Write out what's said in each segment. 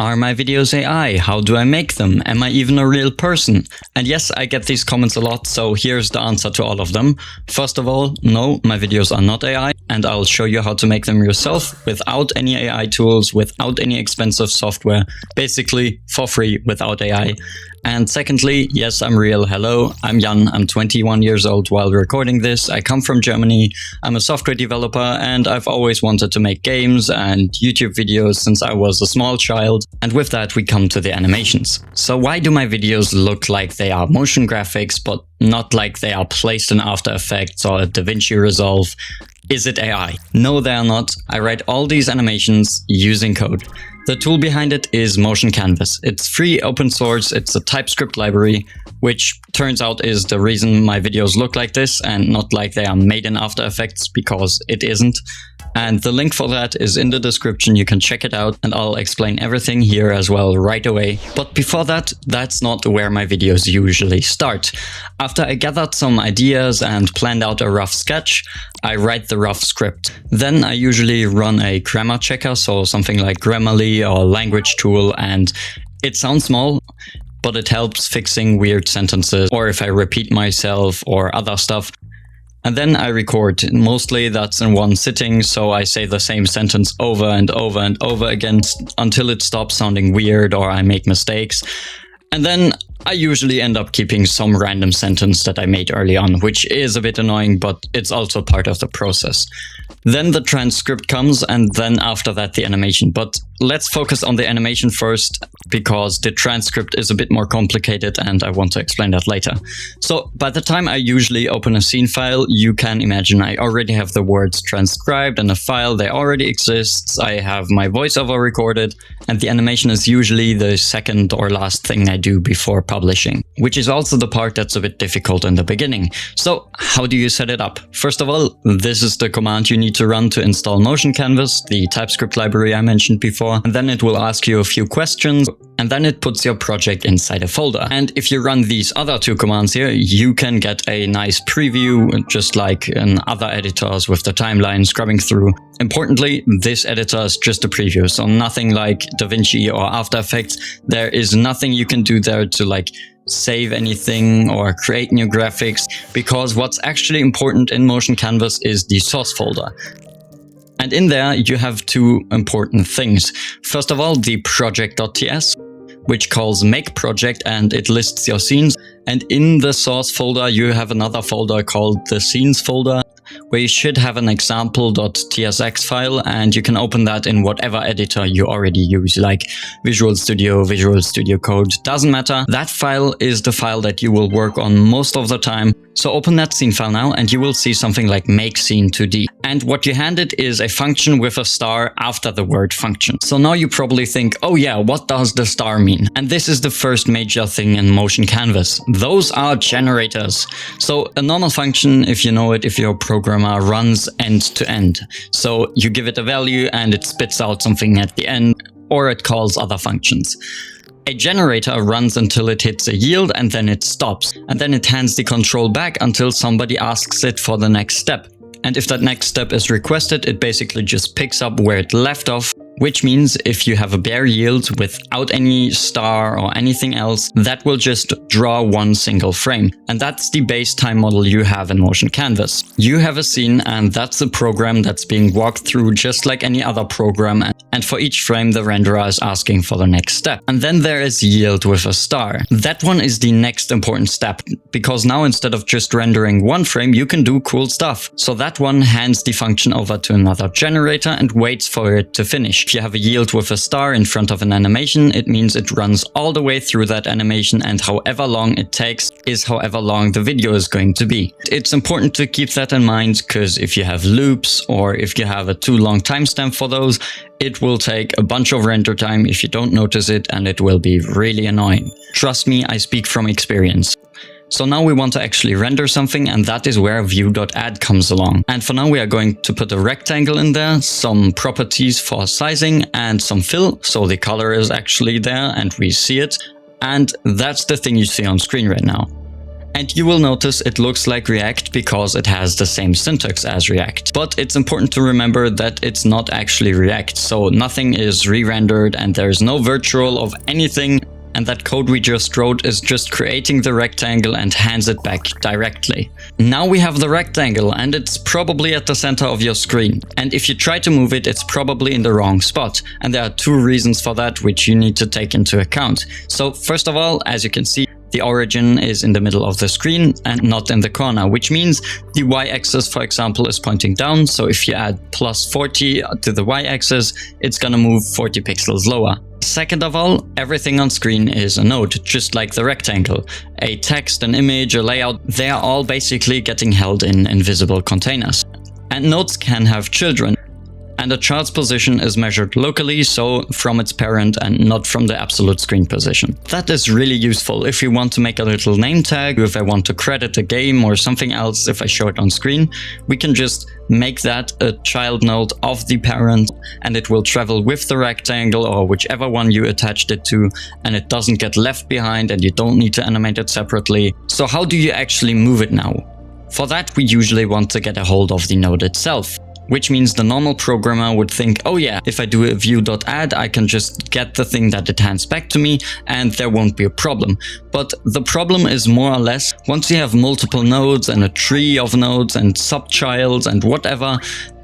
Are my videos AI? How do I make them? Am I even a real person? And yes, I get these comments a lot, so here's the answer to all of them. First of all, no, my videos are not AI, and I'll show you how to make them yourself without any AI tools, without any expensive software, basically for free without AI. And secondly, yes, I'm real. Hello, I'm Jan. I'm 21 years old while recording this. I come from Germany. I'm a software developer and I've always wanted to make games and YouTube videos since I was a small child. And with that, we come to the animations. So why do my videos look like they are motion graphics, but not like they are placed in After Effects or DaVinci Resolve? Is it AI? No, they are not. I write all these animations using code. The tool behind it is Motion Canvas. It's free, open source, it's a TypeScript library, which turns out is the reason my videos look like this and not like they are made in After Effects, because it isn't. And the link for that is in the description. You can check it out and I'll explain everything here as well right away. But before that, that's not where my videos usually start. After I gathered some ideas and planned out a rough sketch, I write the rough script. Then I usually run a grammar checker, so something like Grammarly or Language Tool, and it sounds small, but it helps fixing weird sentences or if I repeat myself or other stuff. And then I record. Mostly that's in one sitting, so I say the same sentence over and over and over again until it stops sounding weird or I make mistakes. And then I usually end up keeping some random sentence that I made early on, which is a bit annoying, but it's also part of the process. Then the transcript comes, and then after that the animation. But let's focus on the animation first, because the transcript is a bit more complicated and I want to explain that later. So by the time I usually open a scene file, you can imagine I already have the words transcribed in a file. They already exist. I have my voiceover recorded, and the animation is usually the second or last thing I do before publishing, which is also the part that's a bit difficult in the beginning. So how do you set it up? First of all, this is the command you need to run to install Motion Canvas, the TypeScript library I mentioned before, and then it will ask you a few questions, and then it puts your project inside a folder. And if you run these other two commands here, you can get a nice preview, just like in other editors with the timeline scrubbing through. Importantly, this editor is just a preview, so nothing like DaVinci or After Effects. There is nothing you can do there to like save anything or create new graphics, because what's actually important in Motion Canvas is the source folder. And in there you have two important things. First of all, the project.ts, which calls make project and it lists your scenes. And in the source folder, you have another folder called the scenes folder, where you should have an example.tsx file, and you can open that in whatever editor you already use, like Visual Studio, Visual Studio Code, doesn't matter. That file is the file that you will work on most of the time. So open that scene file now and you will see something like make scene 2D. And what you handed is a function with a star after the word function. So now you probably think, oh yeah, what does the star mean? And this is the first major thing in Motion Canvas. Those are generators. So a normal function, if you know it, if you're a programmer, runs end to end. So you give it a value and it spits out something at the end, or it calls other functions. A generator runs until it hits a yield and then it stops. And then it hands the control back until somebody asks it for the next step. And if that next step is requested, it basically just picks up where it left off. Which means if you have a bare yield without any star or anything else, that will just draw one single frame. And that's the base time model you have in Motion Canvas. You have a scene and that's a program that's being walked through just like any other program. And for each frame, the renderer is asking for the next step. And then there is yield with a star. That one is the next important step, because now instead of just rendering one frame, you can do cool stuff. So that one hands the function over to another generator and waits for it to finish. If you have a yield with a star in front of an animation, it means it runs all the way through that animation, and however long it takes is however long the video is going to be. It's important to keep that in mind, because if you have loops or if you have a too long timestamp for those, it will take a bunch of render time if you don't notice it, and it will be really annoying. Trust me, I speak from experience. So now we want to actually render something, and that is where view.add comes along. And for now we are going to put a rectangle in there, some properties for sizing and some fill, so the color is actually there and we see it. And that's the thing you see on screen right now. And you will notice it looks like React because it has the same syntax as React. But it's important to remember that it's not actually React, so nothing is re-rendered and there's no virtual of anything, and that code we just wrote is just creating the rectangle and hands it back directly. Now we have the rectangle and it's probably at the center of your screen. And if you try to move it, it's probably in the wrong spot. And there are two reasons for that which you need to take into account. So first of all, as you can see, the origin is in the middle of the screen and not in the corner, which means the y-axis, for example, is pointing down. So if you add plus 40 to the y-axis, it's gonna move 40 pixels lower. Second of all, everything on screen is a node, just like the rectangle. A text, an image, a layout, they are all basically getting held in invisible containers. And nodes can have children. And a child's position is measured locally, so from its parent and not from the absolute screen position. That is really useful if you want to make a little name tag, if I want to credit a game or something else. If I show it on screen, we can just make that a child node of the parent, and it will travel with the rectangle or whichever one you attached it to, and it doesn't get left behind and you don't need to animate it separately. So how do you actually move it now? For that, we usually want to get a hold of the node itself. Which means the normal programmer would think, oh yeah, if I do a view.add, I can just get the thing that it hands back to me and there won't be a problem. But the problem is more or less, once you have multiple nodes and a tree of nodes and subchilds and whatever,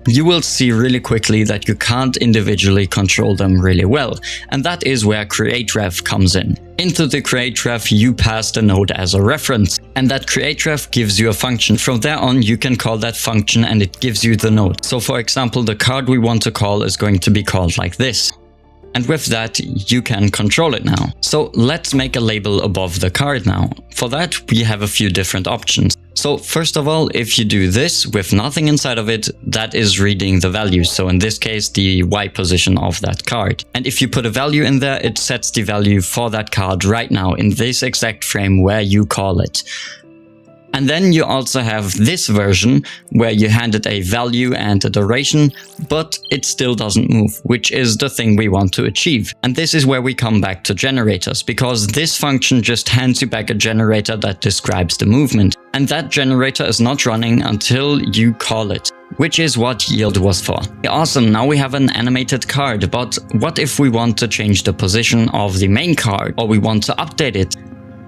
you will see really quickly that you can't individually control them really well. And that is where createRef comes in. Into the createRef, you pass the node as a reference, and that createRef gives you a function. From there on, you can call that function and it gives you the node. So for example, the card we want to call is going to be called like this. And with that, you can control it now. So let's make a label above the card now. For that, we have a few different options. So first of all, if you do this with nothing inside of it, that is reading the value. So in this case, the Y position of that card. And if you put a value in there, it sets the value for that card right now in this exact frame where you call it. And then you also have this version where you hand it a value and a duration, but it still doesn't move, which is the thing we want to achieve. And this is where we come back to generators, because this function just hands you back a generator that describes the movement. And that generator is not running until you call it, which is what yield was for. Awesome, now we have an animated card, but what if we want to change the position of the main card, or we want to update it?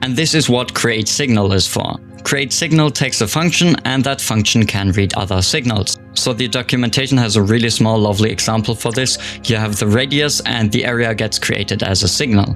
And this is what createSignal is for. createSignal takes a function and that function can read other signals. So the documentation has a really small, lovely example for this. You have the radius and the area gets created as a signal.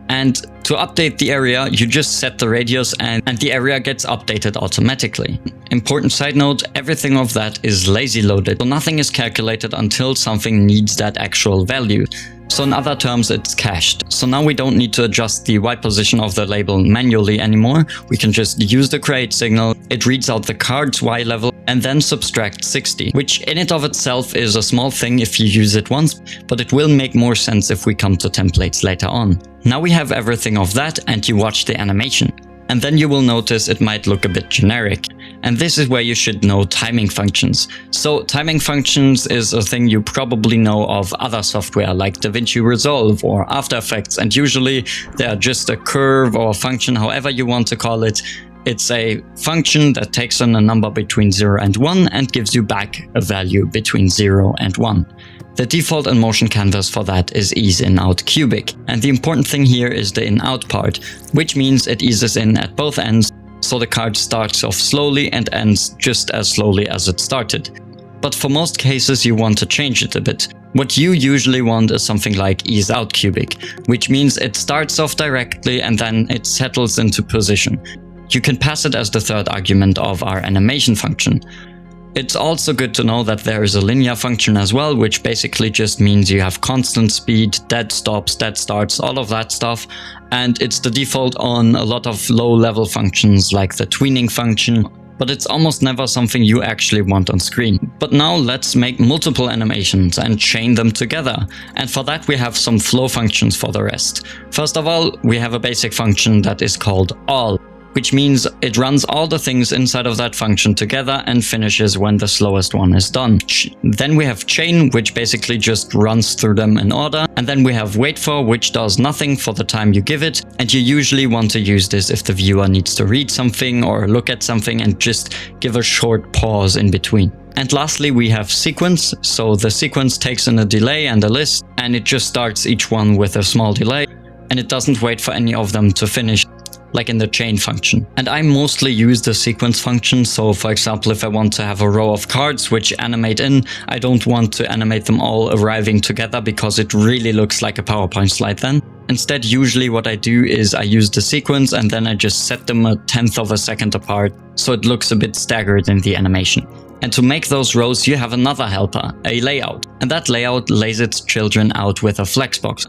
And to update the area, you just set the radius and the area gets updated automatically. Important side note, everything of that is lazy loaded. So nothing is calculated until something needs that actual value. So in other terms, it's cached. So now we don't need to adjust the Y position of the label manually anymore. We can just use the createSignal. It reads out the card's Y level and then subtract 60, which in and of itself is a small thing if you use it once, but it will make more sense if we come to templates later on. Now we have everything of that and you watch the animation. And then you will notice it might look a bit generic. And this is where you should know timing functions. So timing functions is a thing you probably know of other software like DaVinci Resolve or After Effects, and usually they are just a curve or a function, however you want to call it. It's a function that takes on a number between 0 and 1 and gives you back a value between 0 and 1. The default in motion canvas for that is ease in out cubic, and the important thing here is the in out part, which means it eases in at both ends, so the card starts off slowly and ends just as slowly as it started. But for most cases you want to change it a bit. What you usually want is something like ease out cubic, which means it starts off directly and then it settles into position. You can pass it as the third argument of our animation function. It's also good to know that there is a linear function as well, which basically just means you have constant speed, dead stops, dead starts, all of that stuff. And it's the default on a lot of low-level functions like the tweening function, but it's almost never something you actually want on screen. But now let's make multiple animations and chain them together. And for that we have some flow functions for the rest. First of all, we have a basic function that is called all. which means it runs all the things inside of that function together and finishes when the slowest one is done. Then we have chain, which basically just runs through them in order. And then we have wait for, which does nothing for the time you give it. And you usually want to use this if the viewer needs to read something or look at something and just give a short pause in between. And lastly, we have sequence. So the sequence takes in a delay and a list, and it just starts each one with a small delay, and it doesn't wait for any of them to finish, like in the chain function. And I mostly use the sequence function. So for example, if I want to have a row of cards which animate in, I don't want to animate them all arriving together because it really looks like a PowerPoint slide then. Instead, usually what I do is I use the sequence and then I just set them 1/10 of a second apart so it looks a bit staggered in the animation. And to make those rows, you have another helper, a layout. And that layout lays its children out with a flexbox.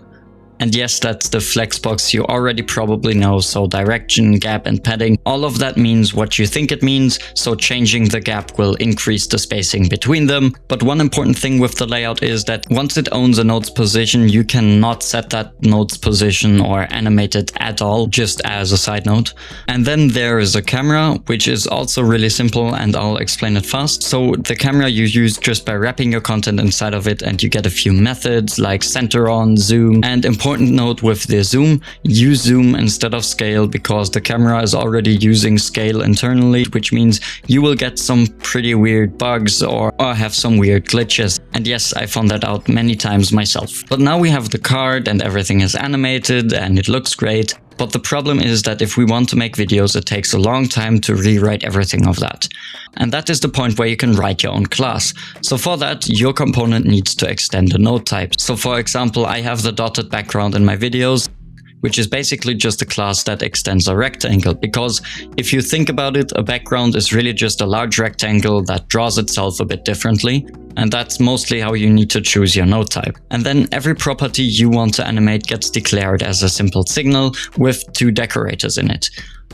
And yes, that's the flexbox you already probably know, so direction, gap and padding, all of that means what you think it means, so changing the gap will increase the spacing between them. But one important thing with the layout is that once it owns a node's position, you cannot set that node's position or animate it at all, just as a side note. And then there is a camera, which is also really simple, and I'll explain it fast. So the camera you use just by wrapping your content inside of it, and you get a few methods like center on, zoom, and important note with the zoom, use zoom instead of scale because the camera is already using scale internally, which means you will get some pretty weird bugs or have some weird glitches. And yes, I found that out many times myself. But now we have the card and everything is animated and it looks great. But the problem is that if we want to make videos, it takes a long time to rewrite everything of that. And that is the point where you can write your own class. So for that, your component needs to extend the node type. So for example, I have the dotted background in my videos, which is basically just a class that extends a rectangle. Because if you think about it, a background is really just a large rectangle that draws itself a bit differently. And that's mostly how you need to choose your node type. And then every property you want to animate gets declared as a simple signal with 2 decorators in it.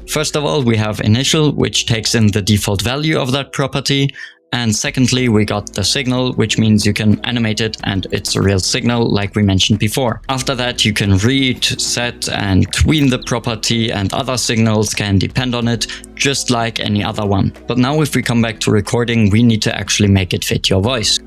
First of all, we have initial, which takes in the default value of that property. And secondly, we got the signal, which means you can animate it and it's a real signal like we mentioned before. After that, you can read, set and tween the property, and other signals can depend on it, just like any other one. But now if we come back to recording, we need to actually make it fit your voice.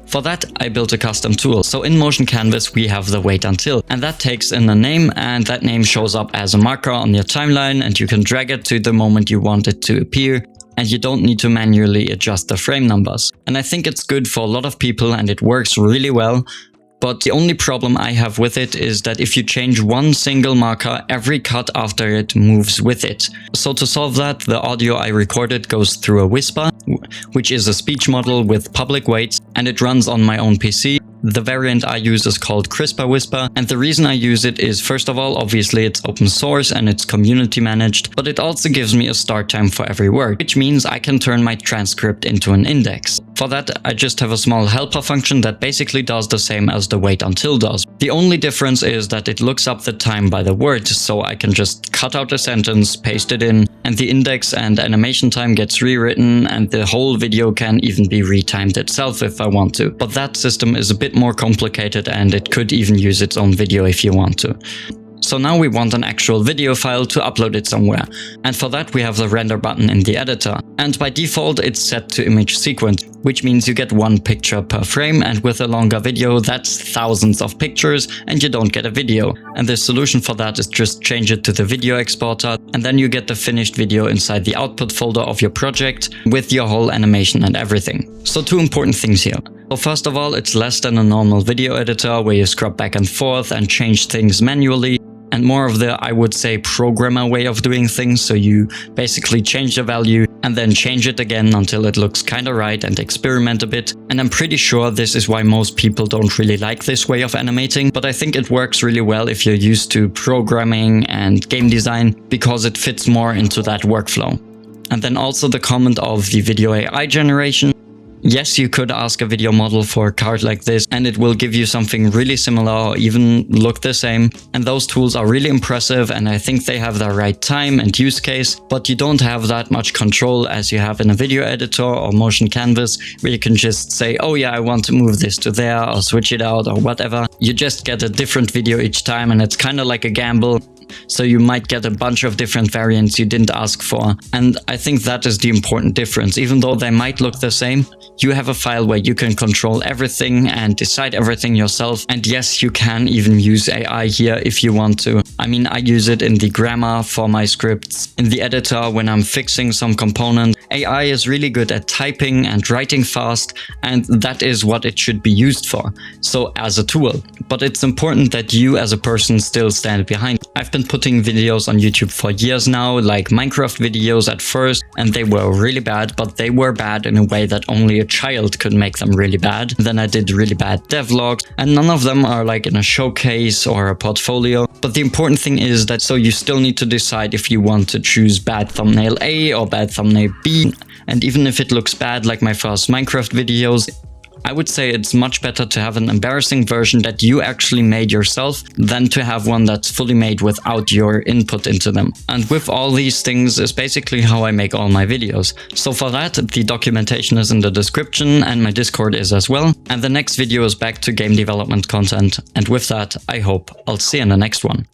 For that, I built a custom tool. So in Motion Canvas, we have the wait until, and that takes in a name, and that name shows up as a marker on your timeline, and you can drag it to the moment you want it to appear. And you don't need to manually adjust the frame numbers. And I think it's good for a lot of people and it works really well. But the only problem I have with it is that if you change one single marker, every cut after it moves with it. So to solve that, the audio I recorded goes through a Whisper, which is a speech model with public weights, and it runs on my own PC. The variant I use is called CRISPR Whisper, and the reason I use it is, first of all, obviously it's open source and it's community managed, but it also gives me a start time for every word, which means I can turn my transcript into an index. For that, I just have a small helper function that basically does the same as the wait until does. The only difference is that it looks up the time by the word, so I can just cut out a sentence, paste it in, and the index and animation time gets rewritten, and the whole video can even be retimed itself if I want to. But that system is a bit more complicated and it could even use its own video if you want to. So now we want an actual video file to upload it somewhere. And for that we have the render button in the editor. And by default it's set to image sequence, which means you get 1 picture per frame, and with a longer video that's thousands of pictures and you don't get a video. And the solution for that is just change it to the video exporter, and then you get the finished video inside the output folder of your project with your whole animation and everything. So 2 important things here. So first of all, it's less than a normal video editor where you scrub back and forth and change things manually, and more of the, I would say, programmer way of doing things. So you basically change the value and then change it again until it looks kinda right and experiment a bit. And I'm pretty sure this is why most people don't really like this way of animating, but I think it works really well if you're used to programming and game design because it fits more into that workflow. And then also the comment of the video AI generation. Yes, you could ask a video model for a card like this and it will give you something really similar or even look the same. And those tools are really impressive and I think they have the right time and use case, but you don't have that much control as you have in a video editor or Motion Canvas where you can just say, oh yeah, I want to move this to there or switch it out or whatever. You just get a different video each time and it's kind of like a gamble. So you might get a bunch of different variants you didn't ask for. And I think that is the important difference. Even though they might look the same, you have a file where you can control everything and decide everything yourself. And yes, you can even use AI here if you want to. I mean, I use it in the grammar for my scripts, in the editor when I'm fixing some component. AI is really good at typing and writing fast, and that is what it should be used for. So as a tool. But it's important that you as a person still stand behind. I've been putting videos on YouTube for years now, like Minecraft videos at first, and they were really bad, but they were bad in a way that only a child could make them really bad. Then I did really bad devlogs, and none of them are like in a showcase or a portfolio. But the important thing is that so you still need to decide if you want to choose bad thumbnail A or bad thumbnail B. And even if it looks bad like my first Minecraft videos, I would say it's much better to have an embarrassing version that you actually made yourself than to have one that's fully made without your input into them. And with all these things is basically how I make all my videos. So for that, the documentation is in the description and my Discord is as well. And the next video is back to game development content. And with that, I hope I'll see you in the next one.